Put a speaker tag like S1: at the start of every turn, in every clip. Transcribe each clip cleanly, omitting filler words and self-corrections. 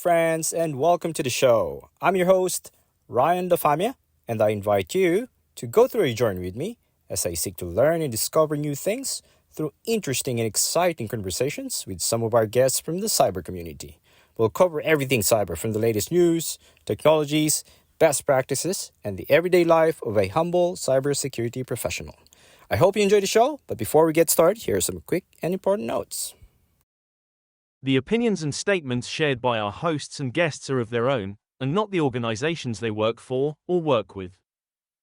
S1: friends, and welcome to the show. I'm your host, Ryan Dafamia, and I invite you to go through a journey with me as I seek to learn and discover new things through interesting and exciting conversations with some of our guests from the cyber community. We'll cover everything cyber from the latest news, technologies, best practices, and the everyday life of a humble cybersecurity professional. I hope you enjoy the show, but before we get started, here are some quick and important notes.
S2: The opinions and statements shared by our hosts and guests are of their own, and not the organizations they work for or work with.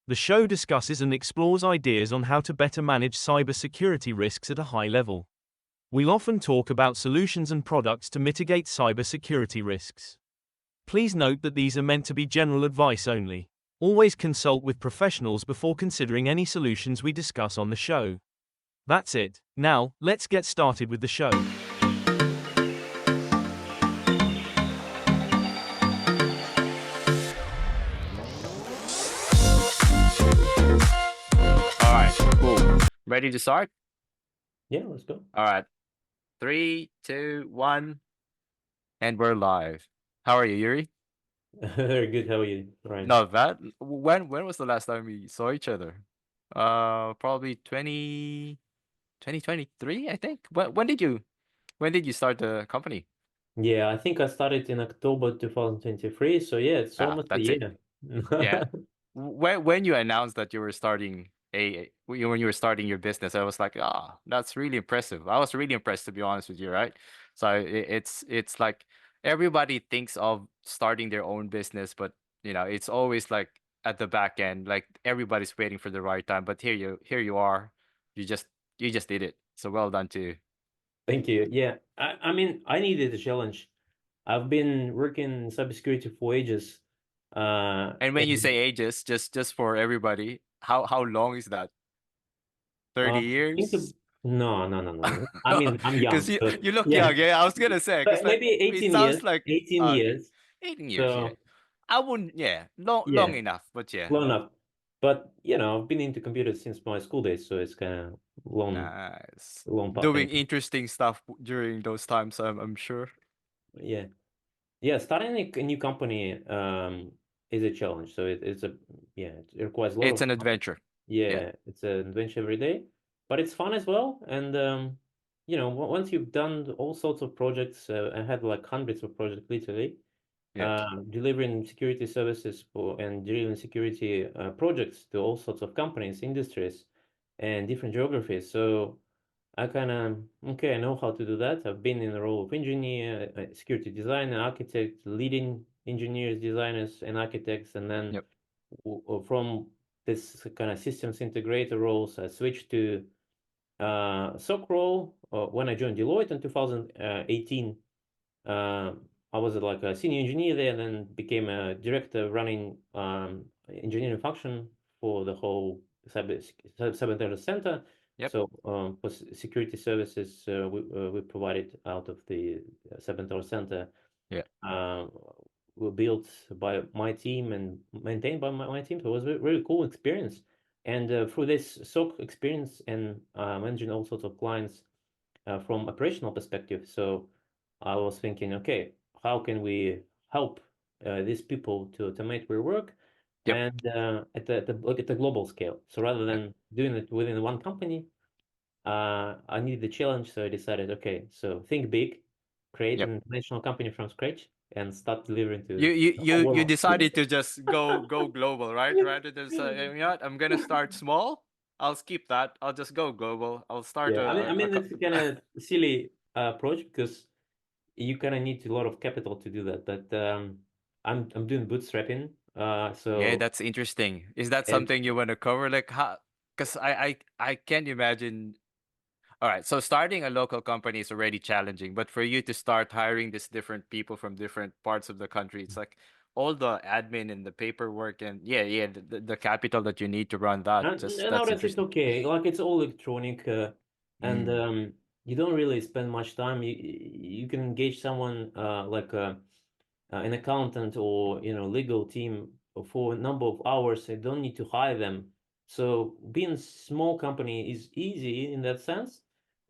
S2: The show discusses and explores ideas on how to better manage cybersecurity risks at a high level. We'll often talk about solutions and products to mitigate cybersecurity risks. Please note that these are meant to be general advice only. Always consult with professionals before considering any solutions we discuss on the show. That's it. Now, let's get started with the show.
S3: All right, cool. Ready to start?
S4: Yeah, let's go.
S3: All right. 3, 2, 1, and we're live. How are you, Yuri?
S4: Very good. How are you, Ryan?
S3: Not bad. When was the last time we saw each other? Probably 2023, I think. When did you start the company?
S4: Yeah, I think I started in October 2023. So yeah, it's almost a
S3: That's it.
S4: year.
S3: Yeah. When you announced that you were starting when you were starting your business, I was like, that's really impressive. I was really impressed, to be honest with you, right? So it's like everybody thinks of starting their own business, but it's always like at the back end, like everybody's waiting for the right time. But here you are, you just did it. So well done to you.
S4: Thank you. Yeah, I mean, I needed a challenge. I've been working in cybersecurity for ages.
S3: And when you say ages, just for everybody, how long is that? 30
S4: think
S3: years?
S4: no. I mean, I'm young.
S3: Because you,
S4: So
S3: you look
S4: yeah,
S3: young, yeah. I was gonna say, because
S4: but
S3: like
S4: maybe
S3: it
S4: 18 years.
S3: sounds like
S4: 18
S3: okay,
S4: years.
S3: 18 years, yeah.
S4: So
S3: I wouldn't, yeah, long
S4: yeah,
S3: enough, but yeah,
S4: long enough. But I've been into computers since my school days, so it's kind of
S3: nice.
S4: long path.
S3: Doing interesting stuff during those times, I'm sure.
S4: Yeah. Yeah, starting a new company is a challenge. So it requires a lot
S3: It's
S4: of
S3: an adventure. Yeah.
S4: it's an adventure every day, but it's fun as well. And once you've done all sorts of projects, I had like hundreds of projects literally,
S3: Yeah.
S4: delivering security services and delivering security projects to all sorts of companies, industries, and different geographies. So I kind of, I know how to do that. I've been in the role of engineer, security designer, architect, leading engineers, designers, and architects. And then
S3: Yep.
S4: from this kind of systems integrator roles, I switched to SOC role. When I joined Deloitte in 2018, I was like a senior engineer there, and then became a director running engineering function for the whole cyber intelligence center.
S3: Yep.
S4: So for security services, we provided out of the cyber intelligence center.
S3: Yeah.
S4: Were built by my team and maintained by my team. So it was a really cool experience. And through this SOC experience and managing all sorts of clients from operational perspective, so I was thinking, okay, how can we help these people to automate their work,
S3: Yep.
S4: and at the global scale. So rather than doing it within one company, I needed the challenge. So I decided, okay, so think big, create
S3: Yep.
S4: an international company from scratch, and start delivering to
S3: You you
S4: the
S3: you
S4: whole
S3: you
S4: world.
S3: decided to just go global, right? Rather than say, you know what, I'm gonna start small. I'll skip that. I'll just go global. I'll start
S4: Yeah, I mean,
S3: a
S4: it's kind of silly approach because you kind of need a lot of capital to do that. But I'm doing bootstrapping.
S3: Yeah,
S4: So
S3: that's interesting. Is that
S4: and
S3: something you want to cover? Like, how? Because I can't imagine. All right, so starting a local company is already challenging, but for you to start hiring these different people from different parts of the country, it's like all the admin and the paperwork and the capital that you need to run that. Just that's
S4: nowadays it's
S3: interesting.
S4: okay. Like it's all electronic, and
S3: Mm.
S4: you don't really spend much time. You can engage someone like an accountant or legal team for a number of hours. You don't need to hire them. So being a small company is easy in that sense.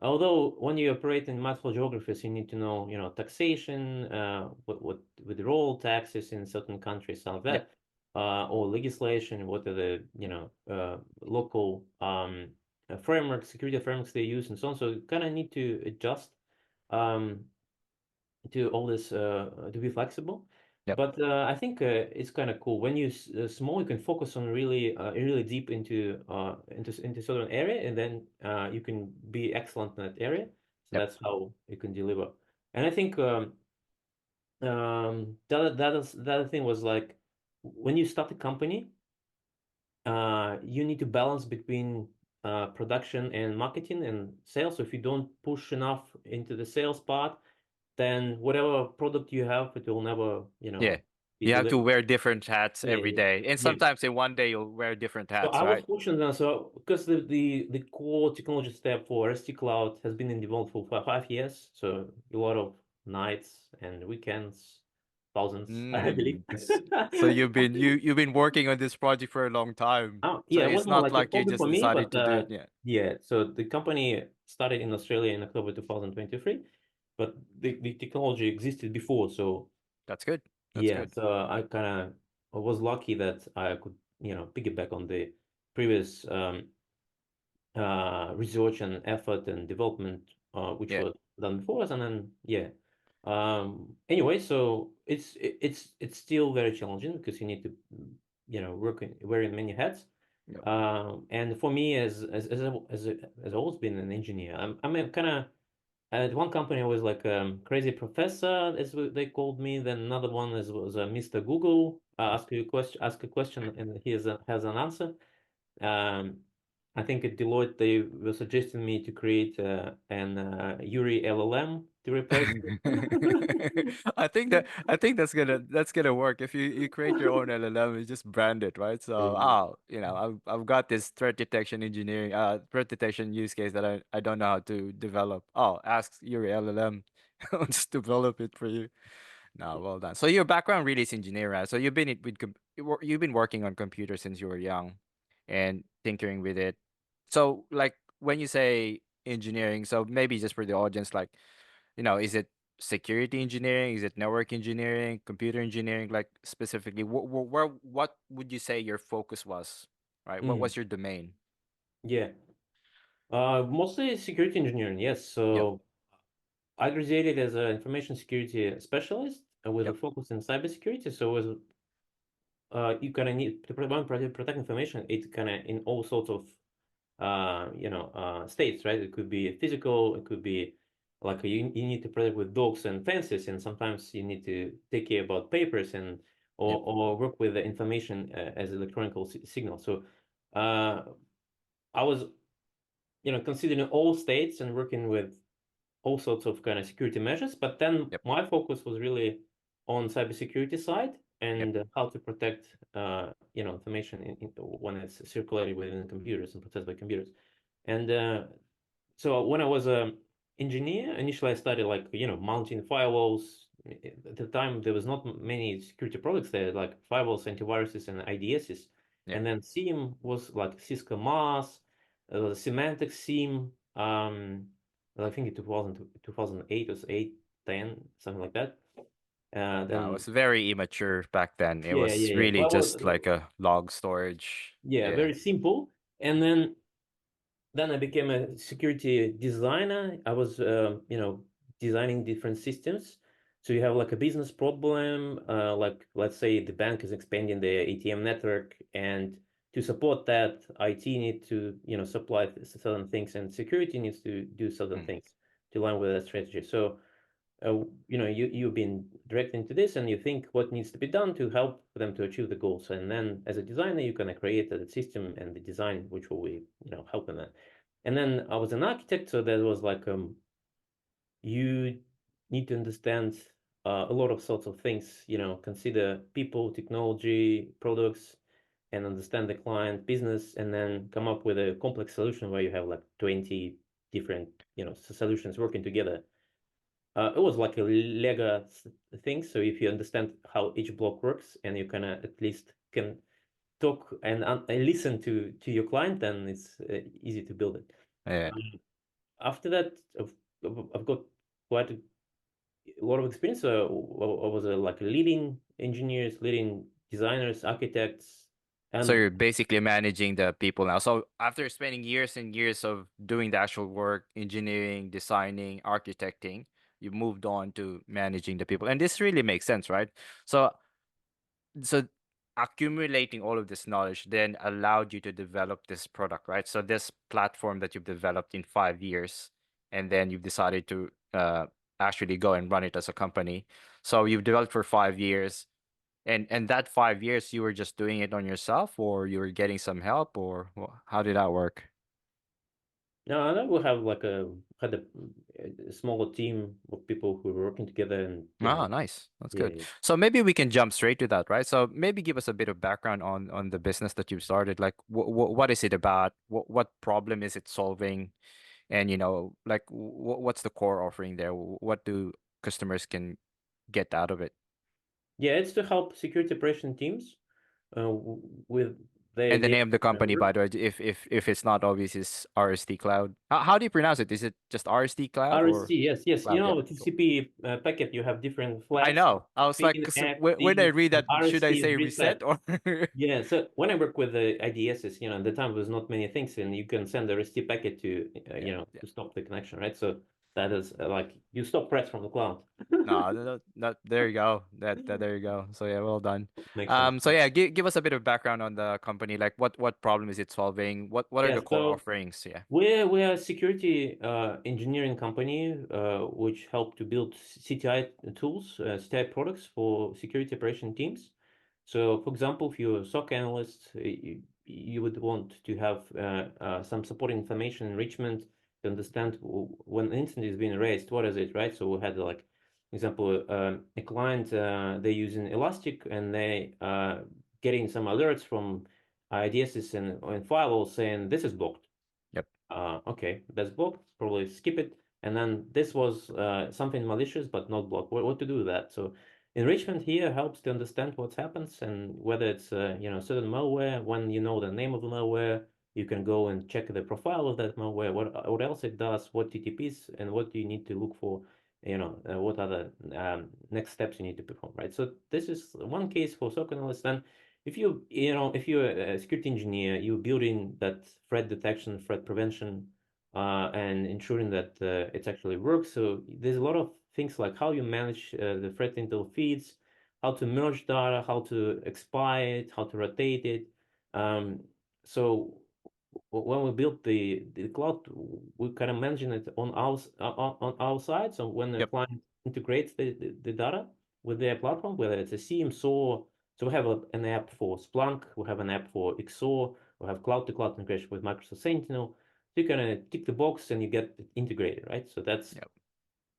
S4: Although when you operate in multiple geographies, you need to know, taxation, what withdrawal taxes in certain countries, some of
S3: Yep.
S4: that, or legislation, what are the, local frameworks, security frameworks they use, and so on. So you kind of need to adjust um, to all this to be flexible.
S3: Yep.
S4: But I think it's kind of cool when you small. You can focus on really deep into certain area, and then you can be excellent in that area. So
S3: Yep.
S4: that's how you can deliver. And I think the other thing was like when you start a company, you need to balance between production and marketing and sales. So if you don't push enough into the sales part, then whatever product you have, it will never,
S3: Yeah.
S4: be
S3: You have to
S4: delivered.
S3: wear different hats
S4: Yeah,
S3: every
S4: yeah,
S3: day. And
S4: yeah.
S3: sometimes in one day you'll wear different
S4: So
S3: hats,
S4: I was
S3: right?
S4: fortunate, so because the core technology step for RST Cloud has been in development for 5 years, so a lot of nights and weekends, thousands, I believe.
S3: So you've been working on this project for a long time. So
S4: Yeah, it was
S3: it's
S4: more
S3: not
S4: like a
S3: like you
S4: hobby
S3: just
S4: for me,
S3: decided
S4: but
S3: to do it. Yeah.
S4: yeah. So the company started in Australia in October 2023, but the technology existed before. So
S3: That's good. That's
S4: yeah,
S3: good.
S4: so I was lucky that I could, piggyback on the previous research and effort and development which
S3: Yeah.
S4: was done before us, and then yeah. Anyway, so it's still very challenging because you need to work wearing many hats.
S3: Yep.
S4: And for me, as always been an engineer, I'm kind of at one company I was like crazy professor, as they called me. Then another one was Mr. Google. Ask a question, and he has an answer. Um, I think at Deloitte they were suggesting me to create an Yury LLM to replace it.
S3: I think that's gonna work if you create your own LLM. You just brand it, right? So I've got this threat detection use case that I don't know how to develop. Oh, ask your LLM. I'll just develop it for you. No, well done. So your background really is engineering, right? So you've been working on computers since you were young, and tinkering with it. So like when you say engineering, so maybe just for the audience, like is it security engineering? Is it network engineering, computer engineering? Like specifically, what would you say your focus was, right? What
S4: Mm,
S3: was your domain?
S4: yeah, mostly security engineering. Yes,
S3: Yep.
S4: so I graduated as an information security specialist with a
S3: Yep.
S4: focus in cybersecurity. So it was you kind of need to protect information. It kind of in all sorts of states, right? It could be physical, it could be like you need to protect with dogs and fences, and sometimes you need to take care about papers and
S3: Yep.
S4: or work with the information as electronic signal. So uh, I was, considering all states and working with all sorts of kind of security measures. But then
S3: Yep.
S4: my focus was really on cybersecurity side
S3: Yep.
S4: and how to protect, information when it's circulated within computers and processed by computers. And so when I was a engineer, initially I studied like mounting firewalls. At the time, there was not many security products there, like firewalls, antiviruses, and IDSs.
S3: Yep.
S4: And then SIEM was like Cisco MAS, Symantec SIEM. I think in 2008 or 8, 10, something like that.
S3: No, it
S4: Then
S3: was very immature back then. It
S4: yeah,
S3: was
S4: yeah, yeah.
S3: really just like a log storage.
S4: Yeah,
S3: Yeah.
S4: very simple. And then I became a security designer. I was, designing different systems. So you have like a business problem, like let's say the bank is expanding their ATM network, and to support that, IT need to, supply certain things, and security needs to do certain
S3: Mm.
S4: things to align with that strategy. So, you've been directed into this, and you think what needs to be done to help them to achieve the goals. And then as a designer, you kind of create the system and the design which will be, help in that. And then I was an architect, so there was like you need to understand a lot of sorts of things, consider people, technology, products, and understand the client business, and then come up with a complex solution where you have like 20 different, solutions working together. It was like a Lego thing. So if you understand how each block works, and you kind of at least can talk and listen to your client, then it's easy to build it.
S3: Yeah.
S4: after that, I've got quite a lot of experience. I was like leading engineers, leading designers, architects,
S3: So
S4: and
S3: you're basically managing the people now. So after spending years and years of doing the actual work, engineering, designing, architecting, you moved on to managing the people. And this really makes sense, right? So so accumulating all of this knowledge then allowed you to develop this product, right? So this platform that you've developed in 5 years, and then you've decided to actually go and run it as a company. So you've developed for 5 years, and that 5 years you were just doing it on yourself, or you were getting some help, or how did that work?
S4: no, and then we have like had a smaller team of people who were working together, and
S3: Ah, nice. That's
S4: yeah,
S3: good. So maybe we can jump straight to that, right? So maybe give us a bit of background on the business that you've started. Like, what is it about? What problem is it solving? And like, what's the core offering there? What do customers can get out of it?
S4: yeah, it's to help security operation teams with their
S3: And the
S4: daily
S3: name of the company,
S4: work.
S3: by the way, if it's not obvious, is RST Cloud. How do you pronounce it? Is it just RST Cloud or
S4: RSC, yes, yes. You
S3: Cloud? Yeah.
S4: know, TCP packet, you have different
S3: I
S4: flags,
S3: know. I was like,
S4: PIN,
S3: 'cause
S4: X,
S3: when I
S4: D,
S3: read
S4: and
S3: that, should I
S4: RSC is
S3: say reset
S4: reset.
S3: or?
S4: Yeah, so when I work with the IDSs, at the time there's not many things, and you can send a RST packet to,
S3: Yeah, yeah.
S4: to stop the connection, right? So that is like you stop threats from the cloud.
S3: No, there you go. There you go. So yeah, well done.
S4: Makes sense.
S3: So yeah, give us a bit of background on the company. Like, what problem is it solving? What are
S4: Yeah,
S3: the core
S4: so
S3: offerings? Yeah.
S4: we're a security engineering company which help to build CTI tools, CTI products for security operation teams. So, for example, if you're a SOC analyst, you would want to have some supporting information enrichment to understand when an incident is being raised, what is it, right? So we had like, example, a client, they're using Elastic and they getting some alerts from IDSs and firewalls saying this is blocked.
S3: Yep.
S4: Okay, that's blocked. Probably skip it. And then this was something malicious but not blocked. What to do with that? So enrichment here helps to understand what happens and whether it's certain malware. When you know the name of the malware, you can go and check the profile of that malware. What else it does? What TTPs and what do you need to look for? What other next steps you need to perform, right? So this is one case for SOC analyst. Then if you're a security engineer, you're building that threat detection, threat prevention, and ensuring that it actually works. So there's a lot of things like how you manage the threat intel feeds, how to merge data, how to expire it, how to rotate it. So when we built the cloud, we kind of managing it on our side. So when the
S3: Yep.
S4: client integrates the data with their platform, whether it's a SIEM, SOAR, so we have an app for Splunk, we have an app for XOR, we have cloud-to-cloud integration with Microsoft Sentinel. So you kind of tick the box and you get it integrated, right? So that's
S3: Yep.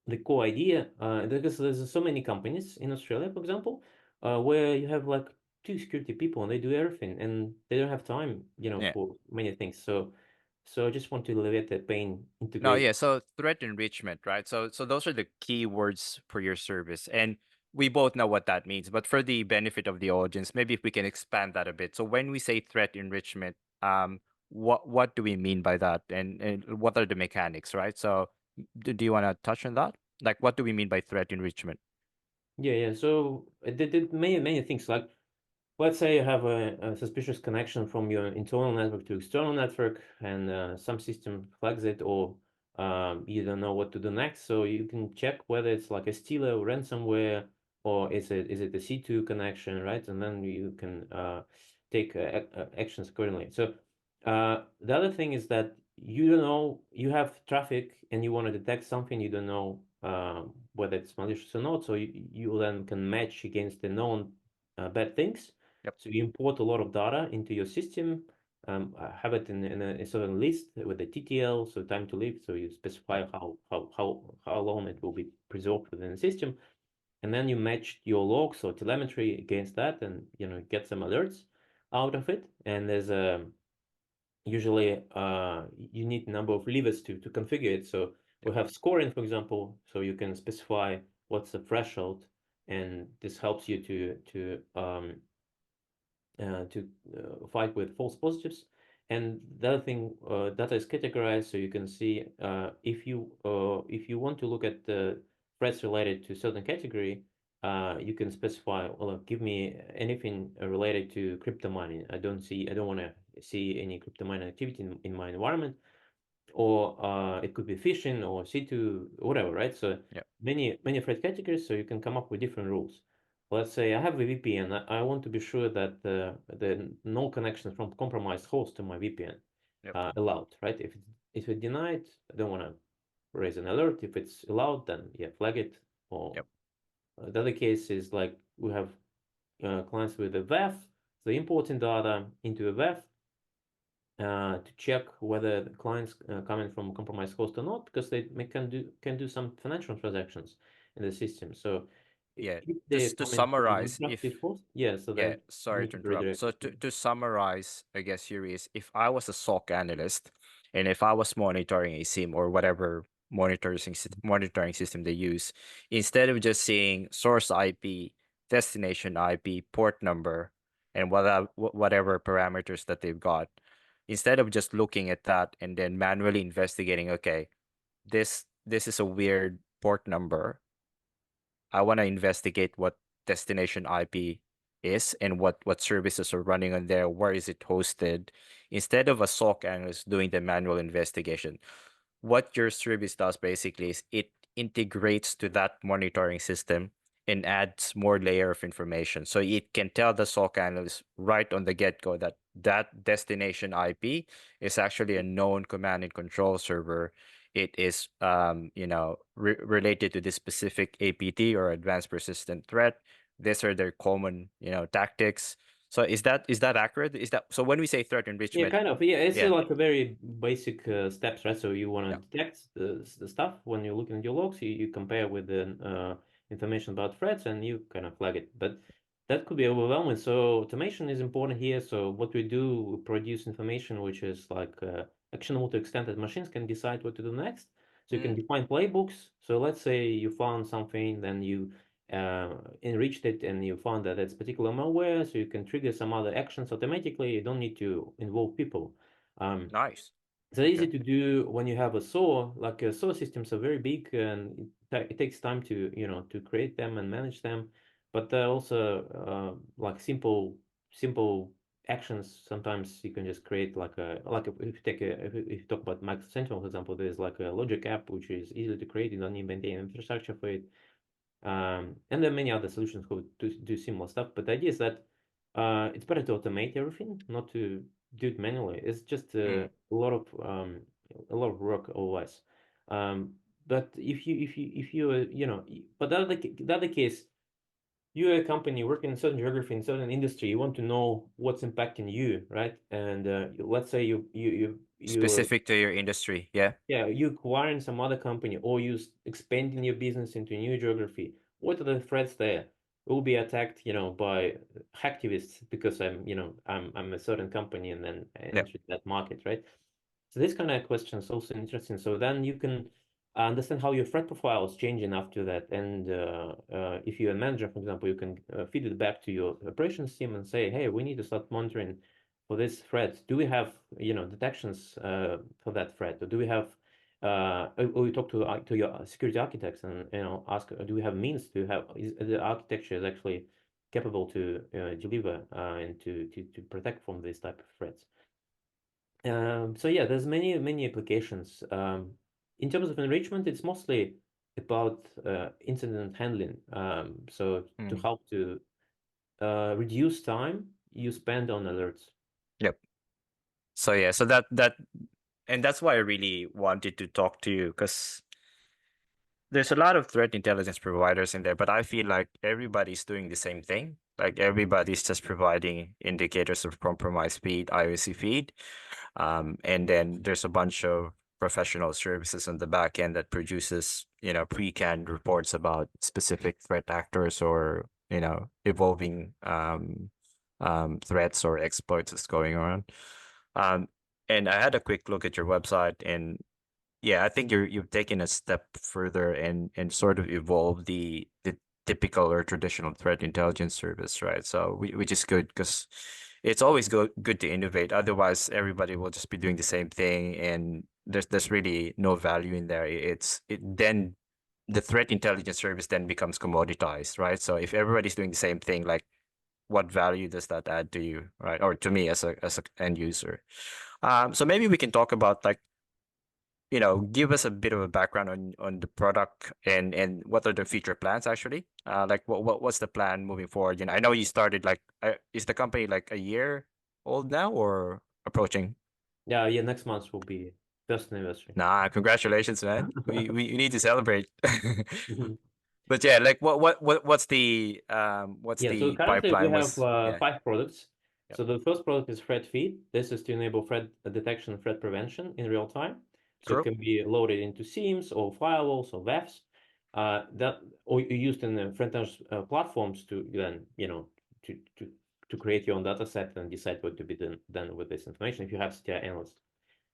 S4: the core idea. Because there's so many companies in Australia, for example, where you have like two security people and they do everything and they don't have time,
S3: Yeah.
S4: for many things. So I just want to alleviate that pain,
S3: No,
S4: integrate.
S3: yeah. So threat enrichment, right? So those are the key words for your service, and we both know what that means. But for the benefit of the audience, maybe if we can expand that a bit. So when we say threat enrichment, what do we mean by that, and what are the mechanics, right? So do you want to touch on that? Like, what do we mean by threat enrichment?
S4: Yeah. So they did many things like let's say you have a suspicious connection from your internal network to external network, and some system flags it, or you don't know what to do next. So you can check whether it's like a stealer or ransomware, or is it a C2 connection, right? And then you can take actions accordingly. So the other thing is that you don't know you have traffic and you want to detect something you don't know whether it's malicious or not. So you then can match against the known bad things.
S3: Yep.
S4: So you import a lot of data into your system, have it in a certain list with the TTL, so time to live. So you specify
S3: Yep.
S4: how long it will be preserved within the system, and then you match your logs or telemetry against that, and get some alerts out of it. And there's usually you need a number of levers to configure it. So we
S3: Yep.
S4: have scoring, for example, so you can specify what's the threshold, and this helps you to fight with false positives. And the other thing, data is categorized, so you can see if you want to look at the threats related to certain category, you can specify, well, give me anything related to crypto mining. I don't want to see any crypto mining activity in my environment, or it could be phishing or C2, whatever, right? So
S3: Yep.
S4: many threat categories, so you can come up with different rules. Let's say I have a VPN. I want to be sure that the no connections from compromised host to my VPN
S3: Yep.
S4: allowed, right? If it's denied, I don't want to raise an alert. If it's allowed, then yeah, flag it. Or
S3: Yep.
S4: the other case is like we have clients with a WEF, so importing data into a WEF to check whether the clients coming from compromised host or not, because they can do some financial transactions in the system. So
S3: Yeah.
S4: if they're
S3: Just to
S4: coming from an
S3: summarize, if
S4: untrusted host, yeah, so
S3: yeah,
S4: then you
S3: sorry
S4: need
S3: to
S4: to
S3: interrupt.
S4: redirect
S3: So
S4: it.
S3: to summarize, I guess, Yuri, is if I was a SOC analyst and if I was monitoring a SIM or whatever monitoring system they use, instead of just seeing source IP, destination IP, port number, and whatever parameters that they've got, instead of just looking at that and then manually investigating, okay, this is a weird port number. I want to investigate what destination IP is and what services are running on there, where is it hosted, instead of a SOC analyst doing the manual investigation. What your service does basically is it integrates to that monitoring system and adds more layer of information. So it can tell the SOC analyst right on the get-go that that destination IP is actually a known command and control server. It is related to this specific APT or advanced persistent threat. These are their common tactics. So is that accurate? Is that so when we say threat
S4: Yeah,
S3: enrichment?
S4: kind of. Yeah, it's
S3: Yeah.
S4: like a very basic steps, right? So you want
S3: Yeah.
S4: to detect the stuff when you're looking at your logs, you compare with the information about threats and you kind of flag it. But that could be overwhelming. So automation is important here. So what we do, we produce information which is like actionable to extent that machines can decide what to do next. So you can
S3: Mm,
S4: define playbooks. So let's say you found something, then you enriched it and you found that it's particular malware, so you can trigger some other actions automatically. You don't need to involve people. Um,
S3: nice.
S4: it's easy
S3: Okay.
S4: to do when you have a SOA. Like SOA systems are very big, and it takes time to to create them and manage them. But also like simple actions. Sometimes you can just create if you take if you talk about Microsoft Sentinel, for example, there's like a logic app which is easy to create. You don't need maintain infrastructure for it. And there are many other solutions who do similar stuff. But the idea is that it's better to automate everything, not to do it manually. It's just
S3: Mm,
S4: a lot of work otherwise. But if you but the other case, you're a company working in certain geography in certain industry, you want to know what's impacting you, right? And let's say you
S3: specific to your industry. Yeah.
S4: yeah, you acquiring some other company or you expanding your business into a new geography. What are the threats there? Will be attacked, by hacktivists because I'm a certain company and then I
S3: Yeah.
S4: entered that market, right? So this kind of question is also interesting. So then you can understand how your threat profile is changing after that. And if you're a manager, for example, you can feed it back to your operations team and say, hey, we need to start monitoring for this threat. Do we have, detections for that threat? Or do we have, or you talk to your security architects and, ask, do we have means to have, is the architecture is actually capable to deliver and to protect from this type of threats? So yeah, there's many applications. In terms of enrichment, it's mostly about incident handling. So to
S3: Mm,
S4: help to reduce time you spend on alerts.
S3: yep. So yeah, so that and that's why I really wanted to talk to you because there's a lot of threat intelligence providers in there, but I feel like everybody's doing the same thing. Like everybody's just providing indicators of compromise feed, IOC feed. And then there's a bunch of professional services on the back end that produces, pre-canned reports about specific threat actors or, evolving threats or exploits that's going on. Um, and I had a quick look at your website and yeah, I think you've taken a step further and sort of evolved the typical or traditional threat intelligence service, right? So which is good because
S1: it's always good to innovate. Otherwise, everybody will just be doing the same thing, and there's really no value in there. Then the threat intelligence service then becomes commoditized, right? So if everybody's doing the same thing, like what value does that add to you, right? Or to me as a end user. So maybe we can talk about like, give us a bit of a background on the product and what are the future plans actually. Like what's the plan moving forward? I know you started like, is the company like a year old now or approaching?
S4: Yeah, next month will be first anniversary.
S1: Nah, congratulations, man. We need to celebrate.
S4: Mhm.
S1: But yeah, like what's
S4: Yeah, so
S1: the
S4: currently we
S1: pipeline?
S4: have
S1: Yeah.
S4: 5 products.
S1: Yep.
S4: So the first product is threat feed. This is to enable threat detection and threat prevention in real time. So it
S1: Cool.
S4: can be loaded into SIEMs or firewalls or WAFs, or used in the front end platforms to then, to, to, to create your own data set and decide what to be done with this information if you have CTI analyst.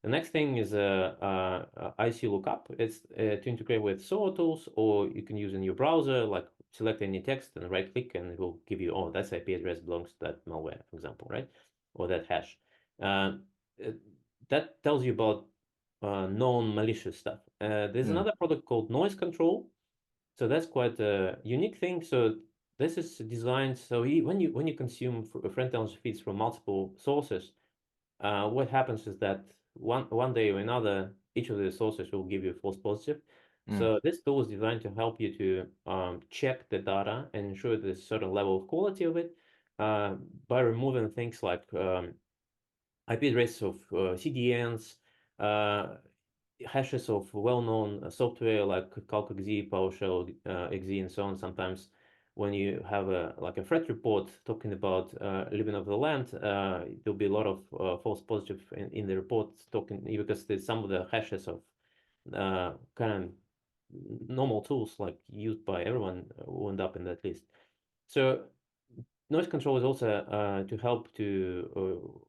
S4: The next thing is IC lookup. It's to integrate with SOA tools, or you can use in your browser, like select any text and right click, and it will give you, oh, that's IP address belongs to that malware, for example, right? Or that hash. Uh, that tells you about known malicious stuff. There's
S1: Mm.
S4: another product called noise control. So that's quite a unique thing. So this is designed so when you consume front end feeds from multiple sources, what happens is that one day or another, each of the sources will give you a false positive.
S1: Mm.
S4: So this tool is designed to help you to check the data and ensure there's a certain level of quality of it by removing things like IP addresses of CDNs, hashes of well-known software like CalcXZ, PowerShell, XZ, and so on. Sometimes when you have a threat report talking about living off the land, there'll be a lot of false positive in the reports talking because there's some of the hashes of kind of normal tools like used by everyone will end up in that list. So noise control is also to help to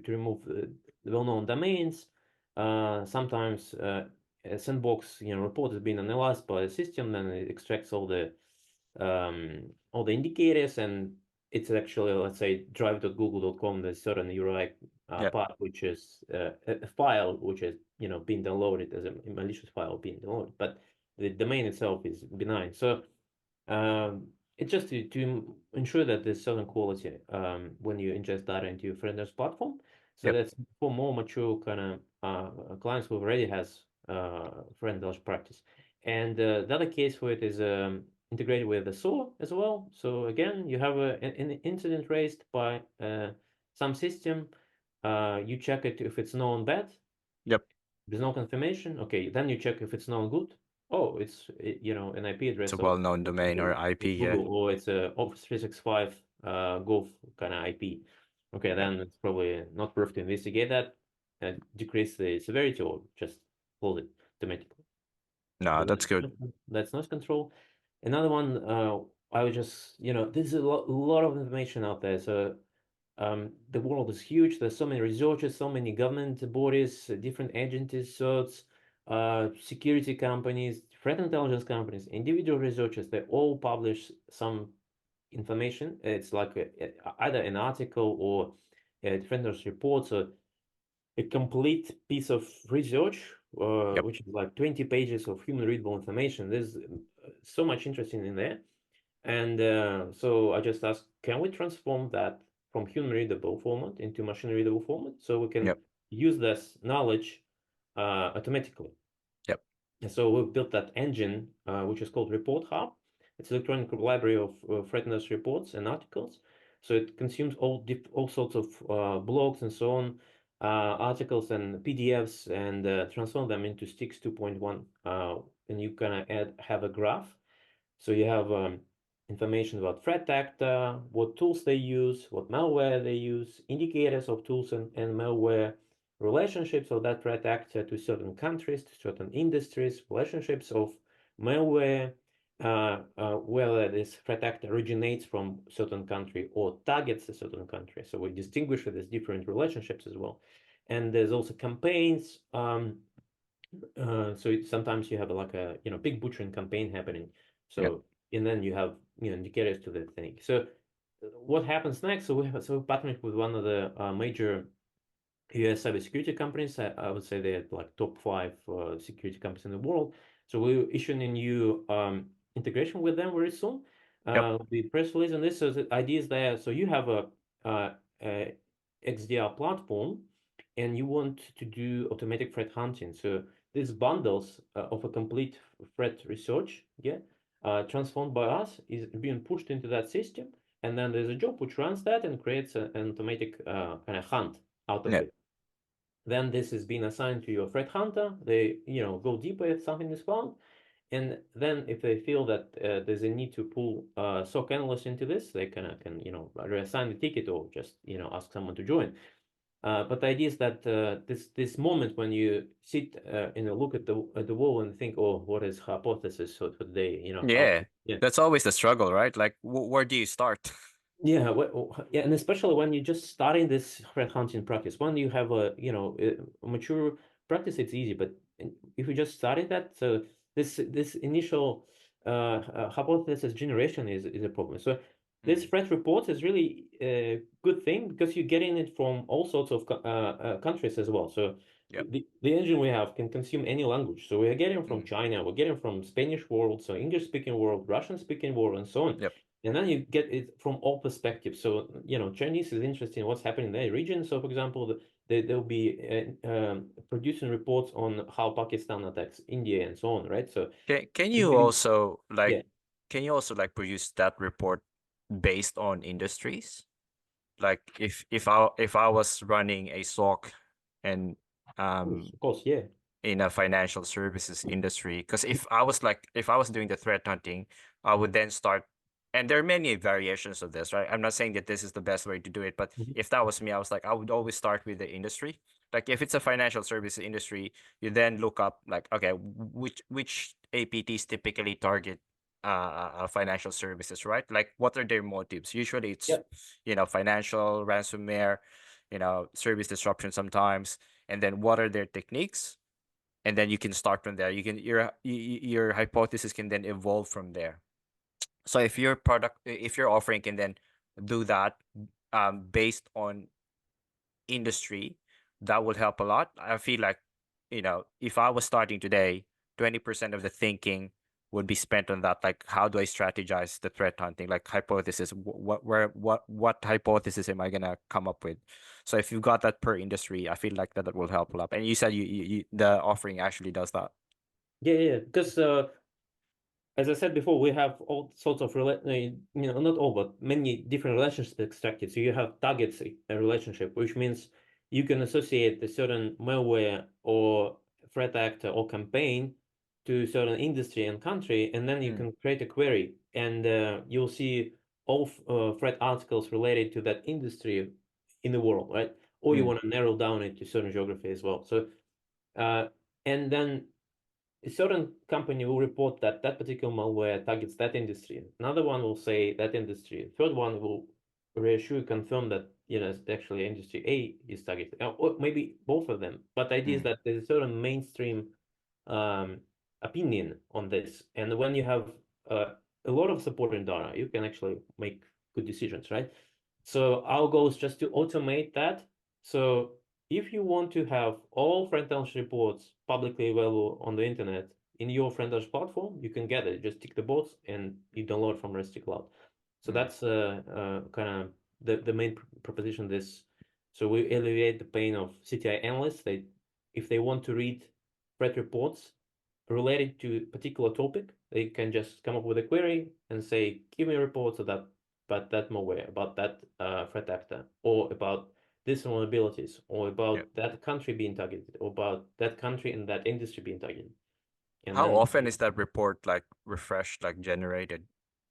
S4: remove the well-known domains. Sometimes a sandbox report is being analyzed by the system, and it extracts all the indicators, and it's actually, let's say, drive.google.com. There's certain URI
S1: Yep.
S4: part which is a file which is being downloaded as a malicious file being downloaded, but the domain itself is benign. So it's just to ensure that there's certain quality when you ingest data into your Frender's platform. So
S1: Yep.
S4: that's for more mature kind of clients who already has Frender's practice. And the other case for it is integrated with the SOA as well. So again, you have an incident raised by some system. You check it if it's known bad.
S1: Yep.
S4: There's no confirmation. Okay, then you check if it's known good. Oh, it's an IP
S1: It's a
S4: address of
S1: well-known domain or IP. Yeah.
S4: Google, or it's a Office 365 Gov kind of IP. Okay,
S1: Yep.
S4: then it's probably not worth to investigate that and decrease the severity or just close it automatically.
S1: No,
S4: So
S1: that's good.
S4: that's noise control. Another one, I would just, there's a lot of information out there. So the world is huge. There's so many researchers, so many government bodies, different agencies, certs, security companies, threat intelligence companies, individual researchers. They all publish some information. It's like either an article or a defender's report. So a complete piece of research,
S1: Yep.
S4: which is like 20 pages of human readable information. There's so much interesting in there. And so I just asked, can we transform that from human readable format into machine readable format so we can
S1: Yep.
S4: use this knowledge automatically?
S1: Yep.
S4: And so we've built that engine, which is called Report Hub. It's an electronic library of threat intelligence reports and articles. So it consumes all sorts of blogs and so on, articles and PDFs, and transform them into Sticks 2.1. And you can have a graph. So you have information about threat actor, what tools they use, what malware they use, indicators of tools and malware, relationships of that threat actor to certain countries, to certain industries, relationships of malware, whether this threat actor originates from certain country or targets a certain country. So we distinguish it as different relationships as well. And there's also campaigns. So sometimes you have like a big butchering campaign happening.
S1: Yep.
S4: So and then you have indicators to the thing. So what happens next? So we partnered with one of the major US cybersecurity companies. I would say they're like top 5 security companies in the world. So we're issuing a new integration with them very soon.
S3: Yep.
S4: The press release on this. So the idea is there. So you have a XDR platform, and you want to do automatic threat hunting. So these bundles of a complete threat research, transformed by us, is being pushed into that system, and then there's a job which runs that and creates an automatic kind of hunt out of
S3: Yep.
S4: it. Then this is being assigned to your threat hunter. They, go deeper if something is found. And then if they feel that there's a need to pull SOC analysts into this, they can reassign the ticket or just, ask someone to join. But the idea is that this moment when you sit and look at the wall and think, oh, what is hypothesis for today?
S3: Yeah. That's always the struggle, right? Like, where do you start?
S4: Yeah, and especially when you're just starting this threat hunting practice. When you have a mature practice, it's easy. But if you just started that, so this initial hypothesis generation is a problem. So this threat report is really a good thing because you're getting it from all sorts of countries as well. So
S3: Yep.
S4: the engine we have can consume any language. So we're getting from China, we're getting from Spanish world, so English speaking world, Russian speaking world, and so on.
S3: Yep.
S4: And then you get it from all perspectives. So, Chinese is interested in what's happening in their region. So, for example, they'll be producing reports on how Pakistan attacks India and so on, right? So,
S3: Can
S4: if
S3: you
S4: you-
S3: also
S4: yeah,
S3: like produce that report based on industries? Like if I was running a SOC and
S4: of course, yeah.
S3: in a financial services industry, because if I was doing the threat hunting, I would then start, and there are many variations of this, right? I'm not saying that this is the best way to do it, but
S4: Mhm.
S3: if that was me, I was like, I would always start with the industry. Like if it's a financial services industry, you then look up like, okay, which APTs typically target financial services, right? Like what are their motives? Usually it's financial ransomware, service disruption sometimes, and then what are their techniques, and then you can start from there. You can your hypothesis can then evolve from there. So if your offering can then do that based on industry, that will help a lot. I feel like, if I was starting today, 20% of the thinking would be spent on that. Like, how do I strategize the threat hunting? Like hypothesis, what hypothesis am I gonna come up with? So if you've got that per industry, I feel like that will help a lot. And you said the offering actually does that.
S4: Yeah. Because as I said before, we have all sorts of not all, but many different relationships extracted. So you have targets a relationship, which means you can associate a certain malware or threat actor or campaign to a certain industry and country, and then you can create a query, and you'll see all threat articles related to that industry in the world, right? Or you want to narrow down it to certain geography as well. So, and then a certain company will report that that particular malware targets that industry. Another one will say that industry. Third one will reassure, confirm that it's actually industry A is targeted, or maybe both of them. But the idea is that there's a certain mainstream opinion on this, and when you have a lot of supporting data, you can actually make good decisions, right? So our goal is just to automate that. So if you want to have all FriendLaunch reports publicly available on the internet in your FriendLaunch platform, you can get it. Just tick the box and you download from Resty Cloud. So that's kind of the main proposition. So we alleviate the pain of CTI analysts. If they want to read threat reports related to a particular topic, they can just come up with a query and say, give me reports about that malware, about that threat actor, or about these vulnerabilities, or about that country being targeted, or about that country and that industry being targeted. And
S3: How
S4: then,
S3: often is that report like refreshed, like generated?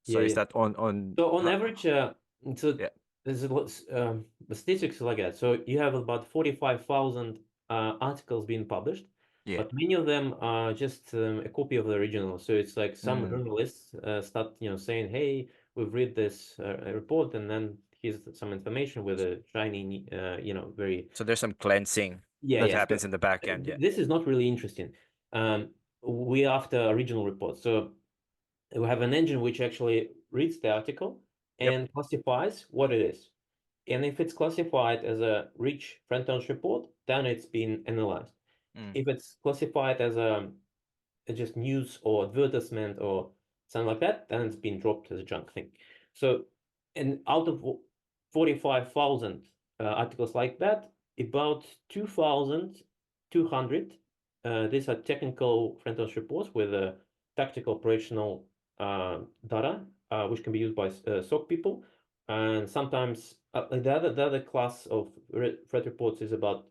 S3: So is that on
S4: So on average, so
S3: yeah.
S4: there's the statistics like that. So you have about 45,000 articles being published,
S3: Yeah.
S4: but many of them are just a copy of the original. So it's like some journalists start, saying, "Hey, we've read this report, and then here's some information with a shiny, very."
S3: So there's some cleansing
S4: Yeah,
S3: that
S4: yes.
S3: happens in the back end. Yeah.
S4: This is not really interesting. We after original report. So we have an engine which actually reads the article, and classifies what it is. And if it's classified as a rich threat-intelligence report, then it's been analyzed. If it's classified as a just news or advertisement or something like that, then it's been dropped as a junk thing. So, and out of 45,000 articles like that, about 2,200, these are technical threat-intelligence reports with tactical operational data, which can be used by SOC people. And sometimes the other class of threat reports is about,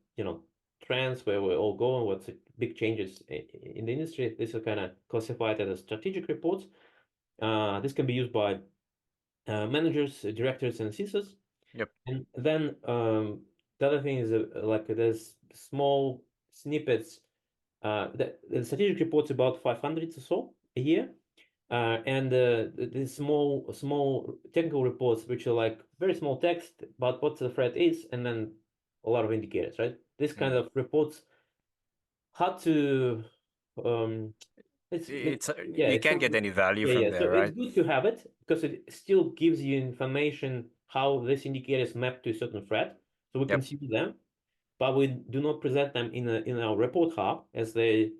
S4: trends, where we're all going, what's the big changes in the industry. This is kind of classified as strategic reports. This can be used by managers, directors, and CISOs.
S3: Yep.
S4: And then the other thing is like there's small snippets. The strategic reports about 500 or so a year. And the small technical reports, which are like very small text about what the threat is, and then a lot of indicators, right? This kind of reports hard to
S3: It's
S4: yeah,
S3: you
S4: it's
S3: can't
S4: not
S3: get any value
S4: yeah,
S3: from
S4: yeah. So
S3: there,
S4: it's
S3: right?
S4: good to have it because it still gives you information how this indicator is mapped to a certain threat, so we can
S3: Yep.
S4: see them, but we do not present them in our report hub, as they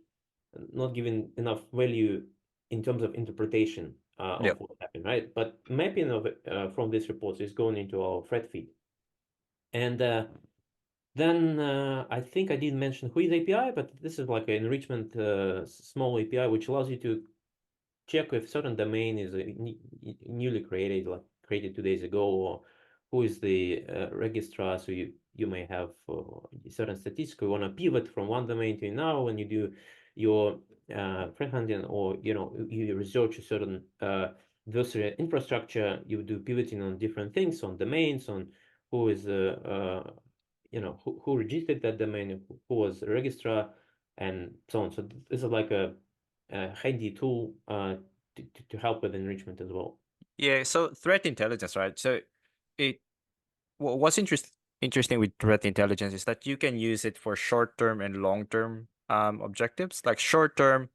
S4: not giving enough value in terms of interpretation of
S3: Yep.
S4: what happened, right? But mapping of it from these reports is going into our threat feed. And then I think I didn't mention Whois API, but this is like an enrichment small API which allows you to check if certain domain is newly created, like created 2 days ago, or who is the registrar. So you may have certain statistics. You want to pivot from one domain to another when you do your threat hunting, or you research a certain adversary infrastructure. You do pivoting on different things, on domains, on who is who registered that domain, who was a registrar, and so on. So this is like a handy tool to help with enrichment as well.
S3: Yeah. So threat intelligence, right? So it what's interesting with threat intelligence is that you can use it for short-term and long-term objectives. Like short-term,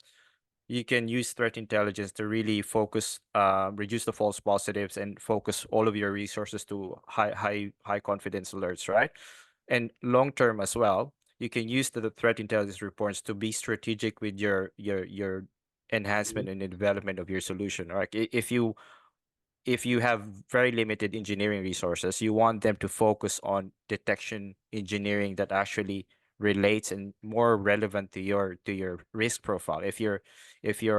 S3: you can use threat intelligence to really focus, reduce the false positives, and focus all of your resources to high confidence alerts, right? And long term as well, you can use the threat intelligence reports to be strategic with your enhancement and the development of your solution. Right? If you have very limited engineering resources, you want them to focus on detection engineering that actually relates and more relevant to your risk profile. If you're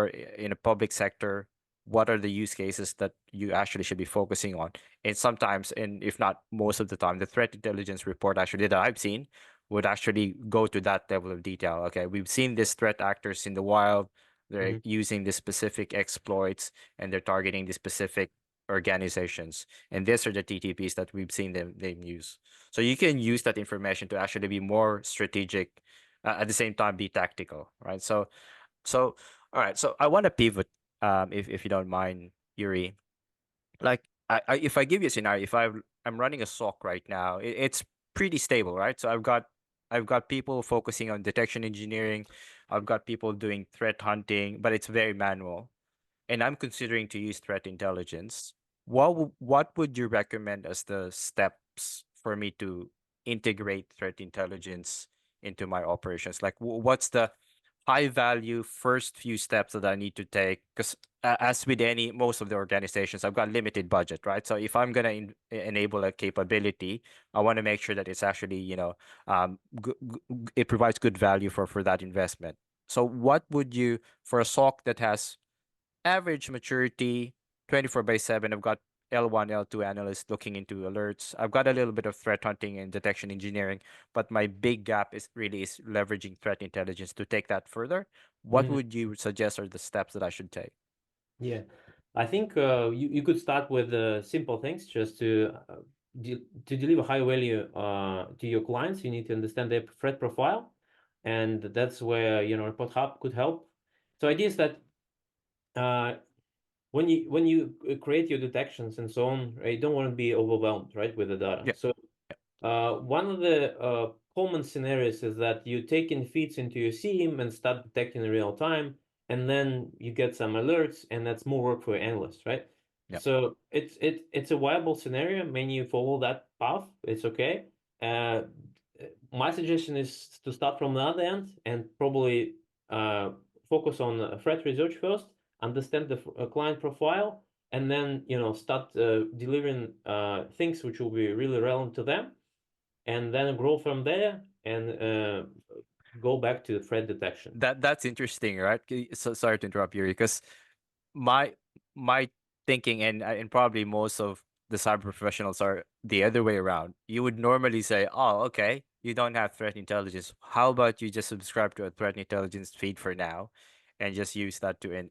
S3: in a public sector, what are the use cases that you actually should be focusing on? And sometimes, and if not most of the time, the threat intelligence report actually that I've seen would actually go to that level of detail. Okay, we've seen these threat actors in the wild. They're using the specific exploits, and they're targeting the specific organizations, and these are the TTPs that we've seen them use. So you can use that information to actually be more strategic, at the same time be tactical, right? So all right, so I want to pivot, if you don't mind, Yuri. Like, if I give you a scenario, if I'm running a SOC right now, it's pretty stable, right? So I've got people focusing on detection engineering, I've got people doing threat hunting, but it's very manual, and I'm considering to use threat intelligence. What would you recommend as the steps for me to integrate threat intelligence into my operations? Like, what's the high value first few steps that I need to take? Because as with most of the organizations, I've got limited budget, right? So if I'm gonna enable a capability, I want to make sure that it's actually, it provides good value for that investment. So what would you, for a SOC that has average maturity, 24/7. I've got L1, L2 analysts looking into alerts. I've got a little bit of threat hunting and detection engineering, but my big gap is leveraging threat intelligence to take that further. What would you suggest are the steps that I should take?
S4: Yeah, I think you could start with simple things just to deliver high value to your clients. You need to understand their threat profile, and that's where Report Hub could help. So idea is that when you create your detections and so on, right, you don't want to be overwhelmed, right, with the data.
S3: Yeah.
S4: So one of the common scenarios is that you take in feeds into your SIEM and start detecting in real time, and then you get some alerts, and that's more work for your analysts, right?
S3: Yep.
S4: So it's a viable scenario. When you follow that path, it's okay. My suggestion is to start from the other end and probably focus on threat research first, understand the client profile, and then start delivering things which will be really relevant to them, and then grow from there and go back to threat detection.
S3: That's interesting, right? So sorry to interrupt you, because my my thinking, and probably most of the cyber professionals are the other way around. You would normally say, "Oh, okay, you don't have threat intelligence. How about you just subscribe to a threat intelligence feed for now, and just use that to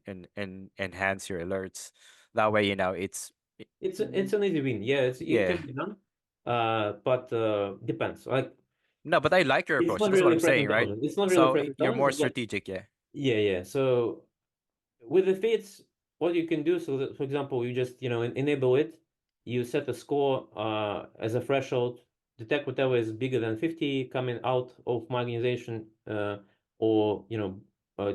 S3: enhance your alerts. That way,
S4: It's an easy win. Yeah, it
S3: yeah."
S4: can be done, but depends. Like,
S3: No, but I like your
S4: it's
S3: approach.
S4: not
S3: That's what
S4: really
S3: I'm
S4: threat
S3: saying, right?
S4: intelligence. It's not really
S3: So
S4: threat
S3: you're more
S4: intelligence, but
S3: strategic, yeah.
S4: yeah. So with the feeds, what you can do, so that, for example, you just enable it. You set a score as a threshold, detect whatever is bigger than 50 coming out of my organization, or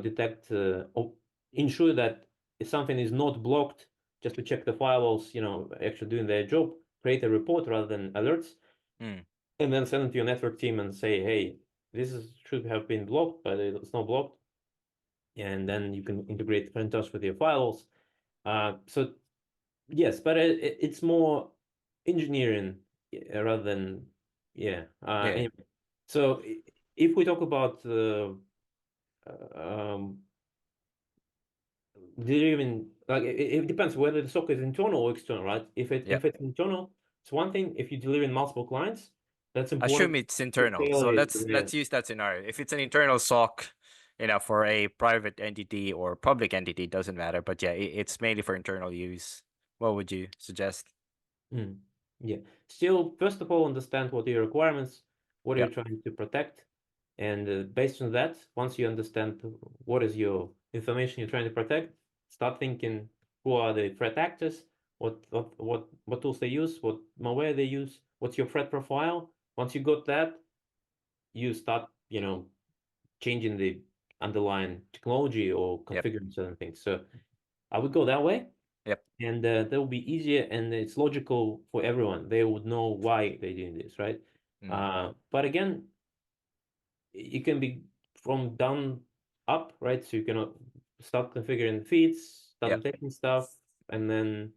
S4: detect or ensure that if something is not blocked, just to check the firewalls, actually doing their job. Create a report rather than alerts,
S3: Mm,
S4: and then send it to your network team and say, hey, should have been blocked, but it's not blocked. And then you can integrate CentOS with your files. So yes, but it's more engineering rather than
S3: yeah,
S4: anyway. So if we talk about um, delivering, like it depends whether the SOC is internal or external, right?
S3: yeah.
S4: If it's internal, it's one thing. If you deliver in multiple clients, that's
S3: Assume
S4: important
S3: it's
S4: to
S3: internal. So
S4: tailor it to the
S3: let's use that scenario. If it's an internal SOC, for a private entity or public entity, doesn't matter. But yeah, it's mainly for internal use. What would you suggest?
S4: Mm. Yeah. Still, first of all, understand what are your requirements, what are you
S3: Yep.
S4: trying to protect, and based on that, once you understand what is your information you're trying to protect, start thinking who are the threat actors, what tools they use, what malware they use, what's your threat profile. Once you got that, you start, changing the underlying technology or
S3: Yep.
S4: configuring certain things. So I would go that way,
S3: Yep.
S4: and that will be easier, and it's logical for everyone. They would know why they're doing this, right?
S3: Mm.
S4: But again, it can be from down up, right? So you can start configuring feeds, start
S3: Yep.
S4: detecting stuff, and then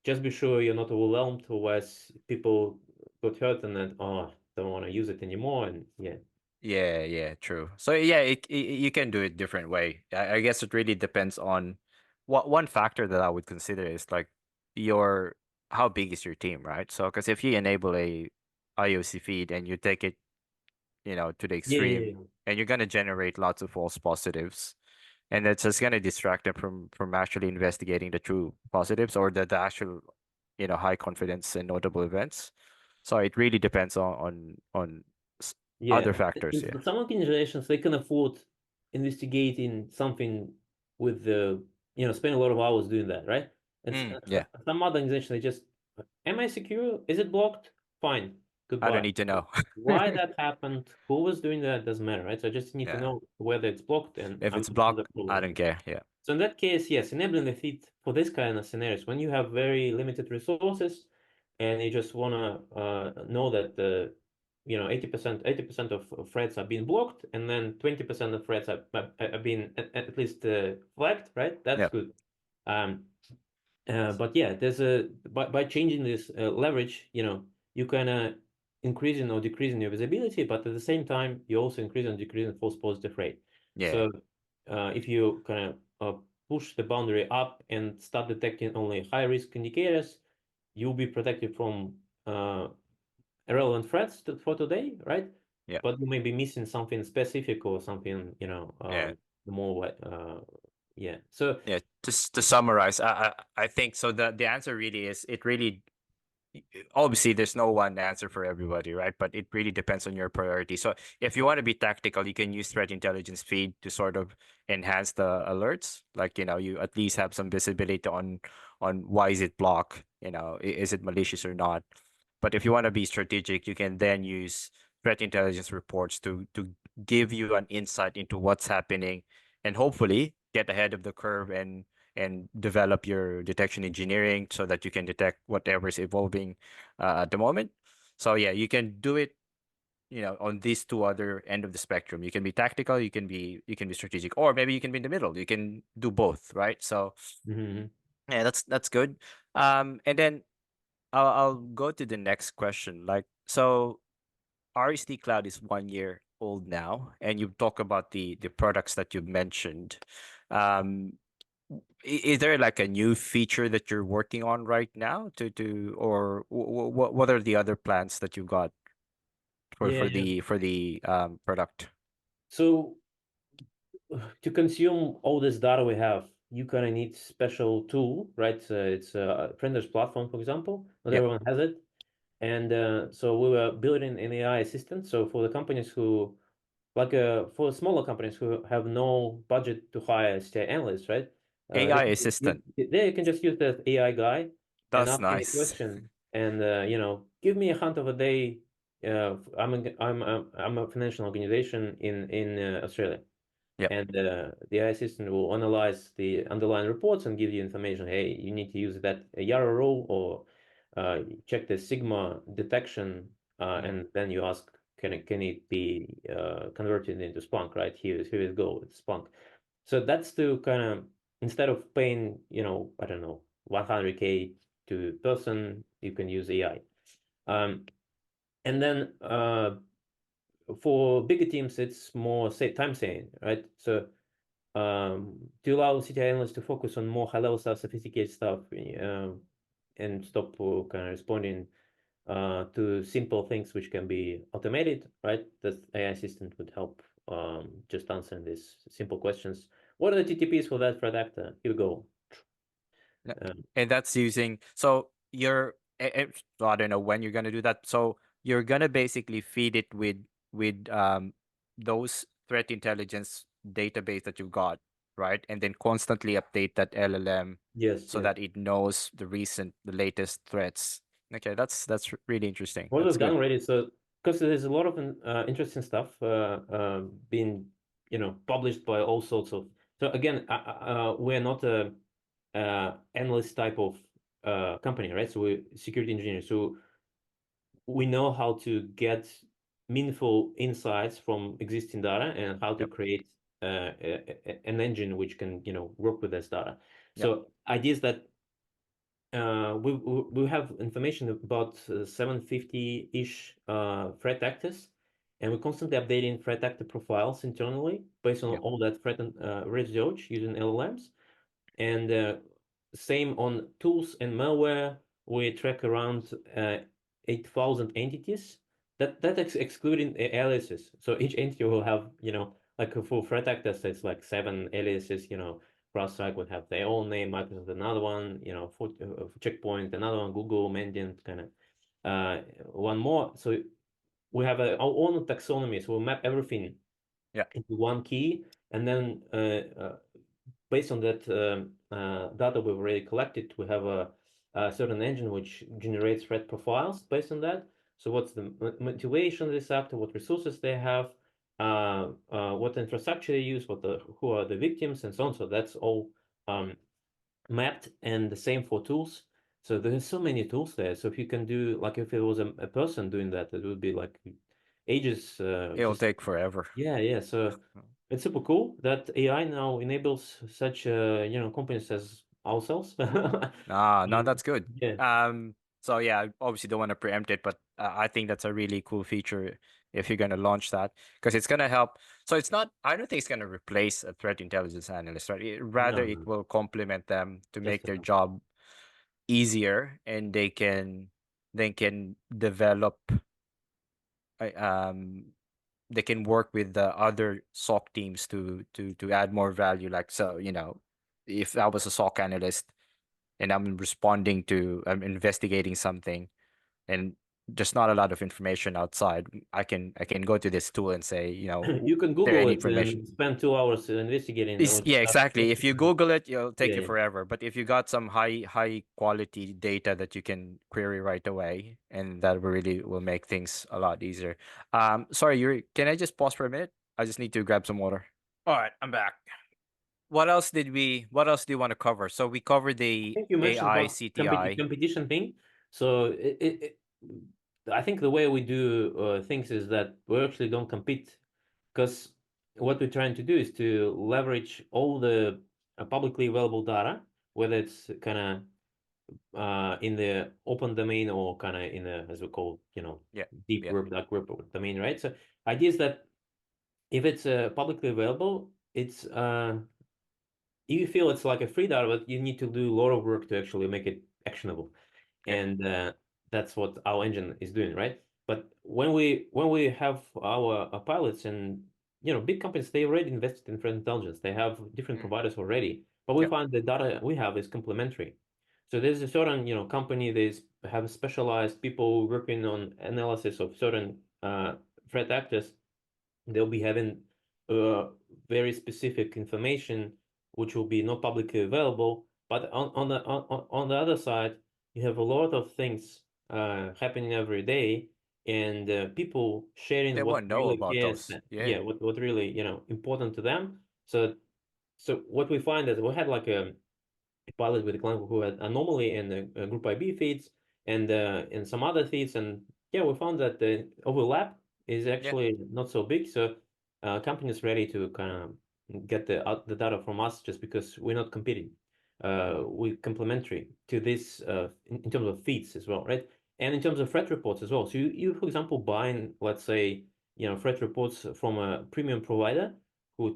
S4: just be sure you're not overwhelmed, otherwise people got hurt and then don't want to use it anymore, and yeah.
S3: Yeah. Yeah. True. So yeah, you can do it different way. I guess it really depends on what one factor that I would consider is like your how big is your team, right? So because if you enable a IOC feed and you take it to the
S4: Yeah, yeah,
S3: extreme,
S4: yeah.
S3: and you're gonna generate lots of false positives, and that's just gonna distract them from actually investigating the true positives or the actual, high confidence and notable events. So it really depends on s-
S4: Yeah,
S3: other factors. Yeah.
S4: but some organizations, they can afford investigating something with spend a lot of hours doing that, right? And
S3: Yeah.
S4: some other organizations, they just, am I secure? Is it blocked? Fine,
S3: I don't
S4: goodbye.
S3: need to know.
S4: Why that happened? Who was doing that? Doesn't matter, right? So I just need to
S3: Yeah.
S4: know whether it's blocked, and
S3: If
S4: I'm
S3: it's
S4: not the
S3: blocked, I don't
S4: problem.
S3: care. Yeah.
S4: So in that case, yes, enabling the feed for this kind of scenarios, when you have very limited resources and you just want to know that the 80% of threads are being blocked, and then 20% of threads are being at least flagged, right? That's
S3: Yeah.
S4: good. Um, but yeah, there's by changing this leverage, you kind of increasing or decreasing your visibility, but at the same time, you also increase and decreasing false positive rate.
S3: Yeah.
S4: So if you kind of push the boundary up and start detecting only high risk indicators, you'll be protected from irrelevant threats for today, right?
S3: Yeah.
S4: But you may be missing something specific or something,
S3: Yeah.
S4: more yeah. So
S3: Yeah. Just to summarize, I think so. The answer really is it really obviously there's no one answer for everybody, right? But it really depends on your priority. So if you want to be tactical, you can use threat intelligence feed to sort of enhance the alerts. Like, you at least have some visibility on why is it blocked, is it malicious or not. But if you want to be strategic, you can then use threat intelligence reports to give you an insight into what's happening and hopefully get ahead of the curve and develop your detection engineering so that you can detect whatever is evolving at the moment. So yeah, you can do it, on these two other end of the spectrum. You can be tactical, you can be strategic, or maybe you can be in the middle. You can do both, right? So
S4: Mhm.
S3: yeah, that's good. And then I'll go to the next question. Like, so RST Cloud is 1 year old now, and you talk about the products that you mentioned. Um, is there like a new feature that you're working on right now or what are the other plans that you've got for
S4: Yeah,
S3: for
S4: yeah.
S3: the for the product?
S4: So to consume all this data we have, you kind of need special tool, right? It's a Prender's platform, for example. Not
S3: Yep.
S4: everyone has it. And so we were building an AI assistant. So for the companies who, for smaller companies who have no budget to hire a CI analyst, right?
S3: AI assistant.
S4: They can just use the AI guy and
S3: That's
S4: ask him a
S3: nice.
S4: question, and give me a hunt of a day. I'm a financial organization in Australia,
S3: Yep.
S4: and the AI assistant will analyze the underlying reports and give you information. Hey, you need to use that Yara rule or check the Sigma detection, and then you ask, can it be converted into Splunk? Right, here it go, it's Splunk. So that's to kind of, instead of paying, I don't know, 100K to person, you can use AI. And then for bigger teams, it's more say time saving, right? So to allow CTI analysts to focus on more high-level stuff, sophisticated stuff, and stop kind of responding to simple things which can be automated, right? The AI assistant would help just answering these simple questions. What are the TTPs for that threat actor? Here we go.
S3: Yeah.
S4: Um,
S3: And that's using, so so I don't know when you're gonna do that. So you're gonna basically feed it with those threat intelligence database that you've got, right? And then constantly update that LLM
S4: yes,
S3: so
S4: yes.
S3: that it knows the latest threats. Okay, that's really interesting.
S4: What
S3: That's
S4: we've done
S3: good.
S4: already, so because there's a lot of interesting stuff being, published by all sorts of. So again, we're not a analyst type of company, right? So we're security engineers. So we know how to get meaningful insights from existing data and how to
S3: Yep.
S4: create an engine which can, work with this data.
S3: Yep.
S4: So ideas that we have information about 750-ish threat actors, and we're constantly updating threat actor profiles internally based on
S3: Yep.
S4: all that threat and research using LLMs. And same on tools and malware, we track around 8,000 entities. That's excluding aliases. So each entity will have, like a full threat actor, so it's like 7 aliases, CrowdStrike would have their own name, Microsoft another one, for Checkpoint another one, Google, Mandiant, kind of one more. So we have our own taxonomy, so we'll map everything
S3: Yeah.
S4: into one key, and then based on that data we've already collected, we have a certain engine which generates threat profiles based on that. So what's the motivation of this actor, what resources they have, what infrastructure they use, who are the victims, and so on. So that's all mapped, and the same for tools. So there's so many tools there. So if you can do, like, if it was a person doing that, it would be like ages.
S3: It'll take forever.
S4: Yeah. So it's super cool that AI now enables such companies as ourselves.
S3: No, that's good.
S4: Yeah.
S3: So yeah, I obviously don't want to preempt it, but I think that's a really cool feature if you're gonna launch that because it's gonna help. So it's not, I don't think it's gonna replace a threat intelligence analyst, right? Rather,
S4: No,
S3: it
S4: no,
S3: will complement them to
S4: just
S3: make their
S4: enough.
S3: job easier, and they can develop, uh, um, they can work with the other SOC teams to add more value. Like, so if I was a SOC analyst and I'm investigating something, and there's not a lot of information outside, I can go to this tool and say,
S4: You can
S3: there
S4: Google
S3: any
S4: it
S3: information?
S4: and spend 2 hours investigating or
S3: Yeah,
S4: just ask
S3: exactly. If
S4: questions.
S3: you Google it, it'll take
S4: Yeah,
S3: you
S4: yeah.
S3: forever. But if you got some high quality data that you can query right away, and that really will make things a lot easier. Sorry, Yuri, can I just pause for a minute? I just need to grab some water. All right, I'm back. what else do you want to cover? So we covered
S4: I
S3: the
S4: think you mentioned
S3: AI
S4: about
S3: CTI.
S4: competition thing. So I think the way we do things is that we actually don't compete, because what we're trying to do is to leverage all the publicly available data, whether it's kind of in the open domain or kind of in the, as we call,
S3: Yeah.
S4: deep
S3: Yeah.
S4: web, dark web domain, right? So idea is that if it's publicly available, it's you feel it's like a free data, but you need to do a lot of work to actually make it actionable,
S3: Yeah.
S4: and that's what our engine is doing, right? But when we have our pilots, and big companies, they already invested in threat intelligence, they have different providers already, but we
S3: Yep.
S4: find the data we have is complementary. So there's a certain company, they have specialized people working on analysis of certain threat actors. They'll be having very specific information which will be not publicly available. But on the other side, you have a lot of things happening every day, and people sharing
S3: They
S4: what
S3: won't know
S4: really
S3: about
S4: cares,
S3: those. Yeah.
S4: yeah, what really important to them. So what we find is we had like a pilot with a client who had anomaly in the group IB feeds and in some other feeds, and yeah, we found that the overlap is
S3: Yeah.
S4: actually not so big. So companies ready to kind of get the data from us just because we're not competing. We're complementary to this in terms of feeds as well, right? And in terms of threat reports as well. So you for example, buying, let's say, threat reports from a premium provider who